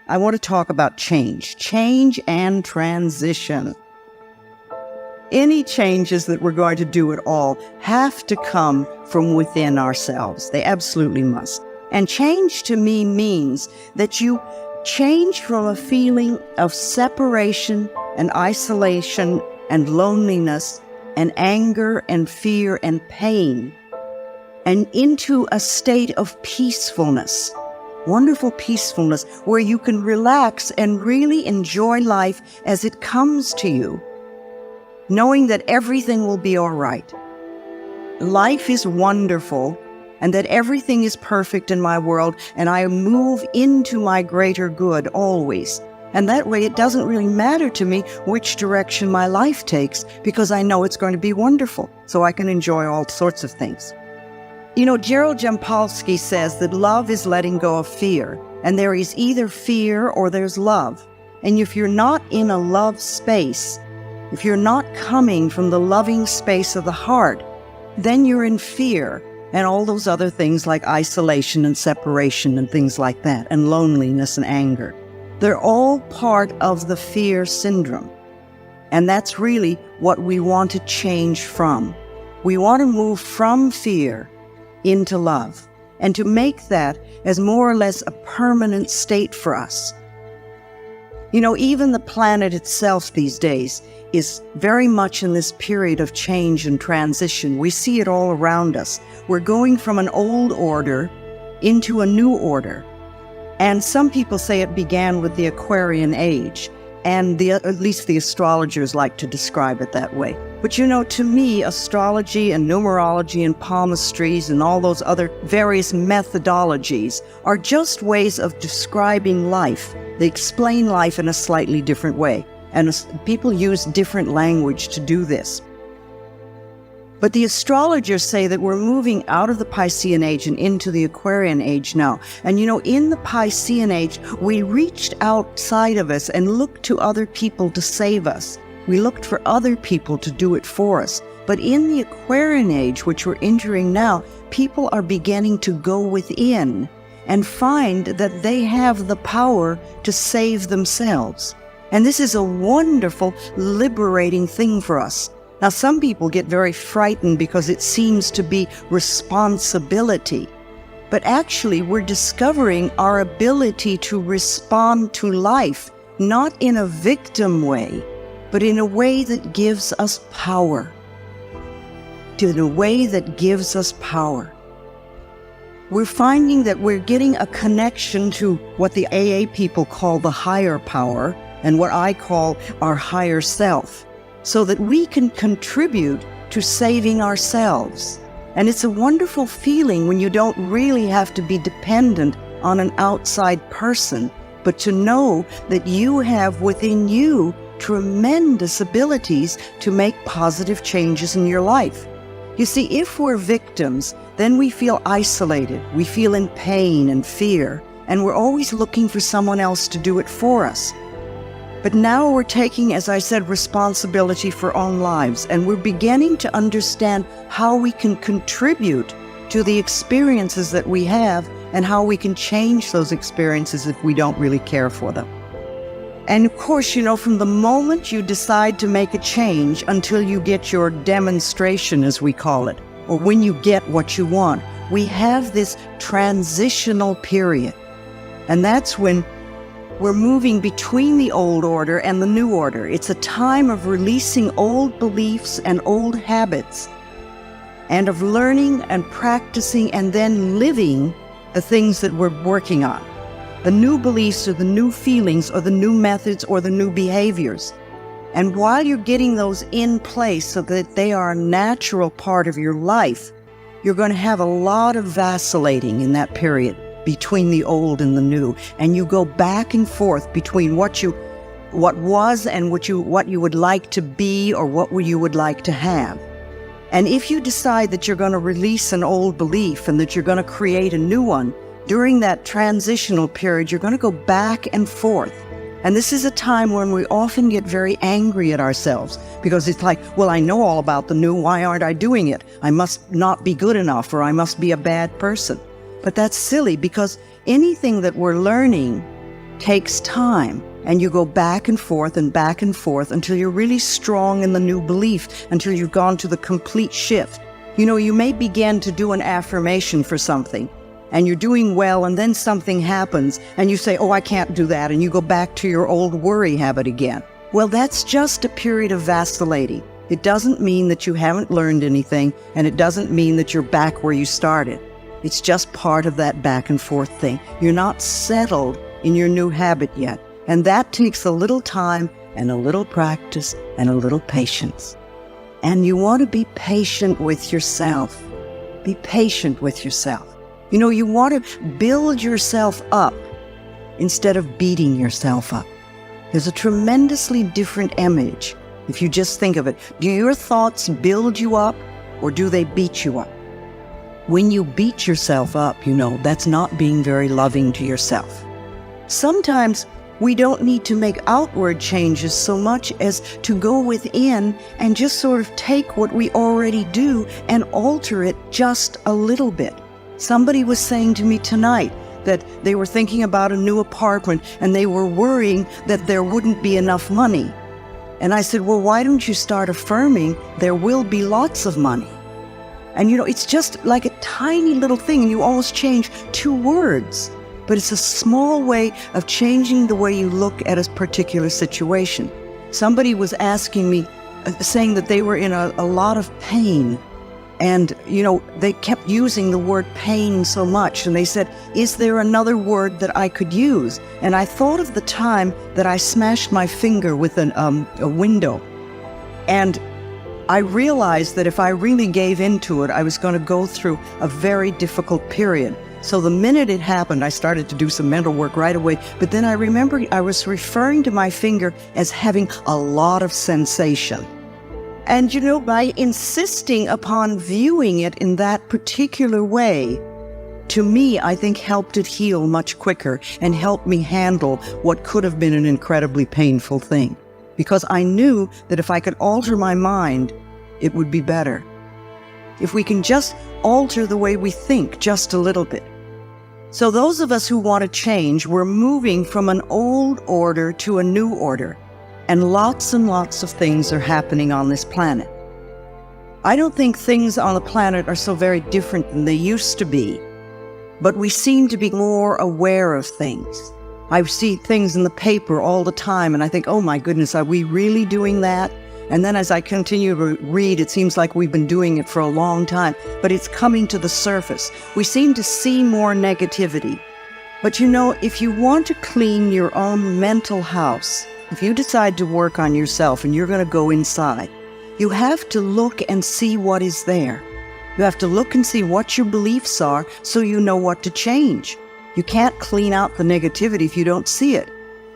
I want to talk about change and transition. Any changes that we're going to do at all have to come from within ourselves. They absolutely must. And change to me means that you change from a feeling of separation and isolation and loneliness and anger and fear and pain and into a state of peacefulness, wonderful peacefulness, where you can relax and really enjoy life as it comes to you, knowing that everything will be all right. Life is wonderful, and that everything is perfect in my world, and I move into my greater good always. And that way it doesn't really matter to me which direction my life takes, because I know it's going to be wonderful, so I can enjoy all sorts of things. You know, Gerald Jampolsky says that love is letting go of fear, and there is either fear or there's love. And if you're not in a love space, if you're not coming from the loving space of the heart, then you're in fear and all those other things like isolation and separation and things like that, and loneliness and anger. They're all part of the fear syndrome. And that's really what we want to change from. We want to move from fear into love, and to make that as more or less a permanent state for us. You know, even the planet itself these days is very much in this period of change and transition. We see it all around us. We're going from an old order into a new order. And some people say it began with the Aquarian age, and at least the astrologers like to describe it that way. But you know, to me, astrology and numerology and palmistries and all those other various methodologies are just ways of describing life. They explain life in a slightly different way, and people use different language to do this. But the astrologers say that we're moving out of the Piscean age and into the Aquarian age now. And you know, in the Piscean age, we reached outside of us and looked to other people to save us. We looked for other people to do it for us. But in the Aquarian age, which we're entering now, people are beginning to go within and find that they have the power to save themselves. And this is a wonderful, liberating thing for us. Now, some people get very frightened because it seems to be responsibility. But actually, we're discovering our ability to respond to life, not in a victim way, but in a way that gives us power. In a way that gives us power. We're finding that we're getting a connection to what the AA people call the higher power, and what I call our higher self, so that we can contribute to saving ourselves. And it's a wonderful feeling when you don't really have to be dependent on an outside person, but to know that you have within you tremendous abilities to make positive changes in your life. You see, if we're victims, then we feel isolated, we feel in pain and fear, and we're always looking for someone else to do it for us. But now we're taking, as I said, responsibility for our own lives, and we're beginning to understand how we can contribute to the experiences that we have and how we can change those experiences if we don't really care for them. And of course, you know, from the moment you decide to make a change until you get your demonstration, as we call it, or when you get what you want, we have this transitional period. And that's when we're moving between the old order and the new order. It's a time of releasing old beliefs and old habits, and of learning and practicing and then living the things that we're working on. The new beliefs or the new feelings or the new methods or the new behaviors. And while you're getting those in place so that they are a natural part of your life, you're going to have a lot of vacillating in that period between the old and the new. And you go back and forth between what was and what you would like to be or what you would like to have. And if you decide that you're going to release an old belief and that you're going to create a new one, during that transitional period, you're going to go back and forth. And this is a time when we often get very angry at ourselves because it's like, well, I know all about the new. Why aren't I doing it? I must not be good enough, or I must be a bad person. But that's silly, because anything that we're learning takes time. And you go back and forth until you're really strong in the new belief, until you've gone to the complete shift. You may begin to do an affirmation for something, and you're doing well, and then something happens, and you say, oh, I can't do that, and you go back to your old worry habit again. Well, that's just a period of vacillating. It doesn't mean that you haven't learned anything, and it doesn't mean that you're back where you started. It's just part of that back and forth thing. You're not settled in your new habit yet. And that takes a little time and a little practice and a little patience. And you want to be patient with yourself. Be patient with yourself. You want to build yourself up instead of beating yourself up. There's a tremendously different image if you just think of it. Do your thoughts build you up or do they beat you up? When you beat yourself up, that's not being very loving to yourself. Sometimes we don't need to make outward changes so much as to go within and just sort of take what we already do and alter it just a little bit. Somebody was saying to me tonight that they were thinking about a new apartment and they were worrying that there wouldn't be enough money. And I said, well, why don't you start affirming there will be lots of money? And it's just like a tiny little thing, and you almost change 2 words. But it's a small way of changing the way you look at a particular situation. Somebody was asking me, saying that they were in a lot of pain. And, they kept using the word pain so much. And they said, is there another word that I could use? And I thought of the time that I smashed my finger with a window. And I realized that if I really gave into it, I was going to go through a very difficult period. So the minute it happened, I started to do some mental work right away. But then I remembered I was referring to my finger as having a lot of sensation. And, by insisting upon viewing it in that particular way, to me, I think helped it heal much quicker and helped me handle what could have been an incredibly painful thing. Because I knew that if I could alter my mind, it would be better. If we can just alter the way we think just a little bit. So those of us who want to change, we're moving from an old order to a new order. And lots of things are happening on this planet. I don't think things on the planet are so very different than they used to be. But we seem to be more aware of things. I see things in the paper all the time, and I think, oh my goodness, are we really doing that? And then as I continue to read, it seems like we've been doing it for a long time, but it's coming to the surface. We seem to see more negativity. But if you want to clean your own mental house, if you decide to work on yourself and you're going to go inside, you have to look and see what is there. You have to look and see what your beliefs are so you know what to change. You can't clean out the negativity if you don't see it.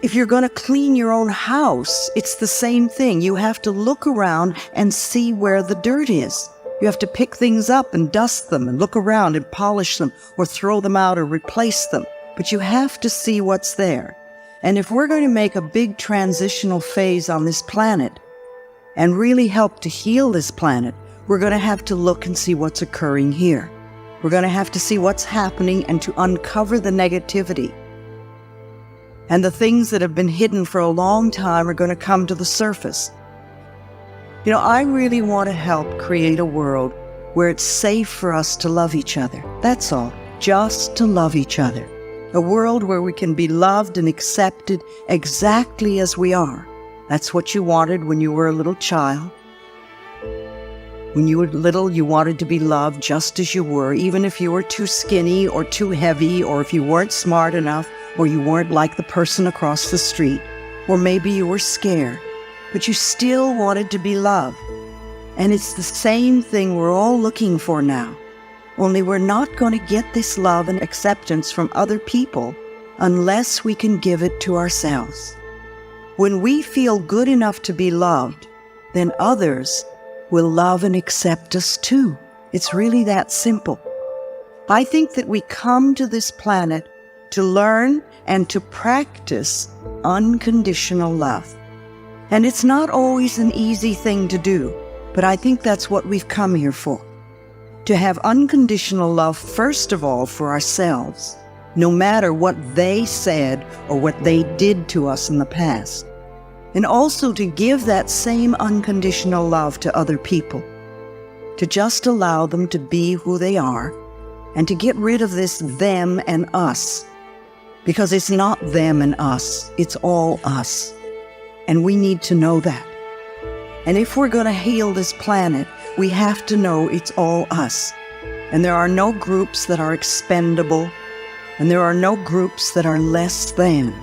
If you're going to clean your own house, it's the same thing. You have to look around and see where the dirt is. You have to pick things up and dust them and look around and polish them or throw them out or replace them. But you have to see what's there. And if we're going to make a big transitional phase on this planet and really help to heal this planet, we're going to have to look and see what's occurring here. We're going to have to see what's happening and to uncover the negativity. And the things that have been hidden for a long time are going to come to the surface. I really want to help create a world where it's safe for us to love each other. That's all. Just to love each other. A world where we can be loved and accepted exactly as we are. That's what you wanted when you were a little child. When you were little, you wanted to be loved just as you were, even if you were too skinny or too heavy, or if you weren't smart enough, or you weren't like the person across the street, or maybe you were scared, but you still wanted to be loved. And it's the same thing we're all looking for now, only we're not going to get this love and acceptance from other people unless we can give it to ourselves. When we feel good enough to be loved, then others will love and accept us too. It's really that simple. I think that we come to this planet to learn and to practice unconditional love. And it's not always an easy thing to do, but I think that's what we've come here for. To have unconditional love, first of all, for ourselves, no matter what they said or what they did to us in the past. And also to give that same unconditional love to other people, to just allow them to be who they are, and to get rid of this them and us, because it's not them and us, it's all us. And we need to know that. And if we're going to heal this planet, we have to know it's all us. And there are no groups that are expendable, and there are no groups that are less than.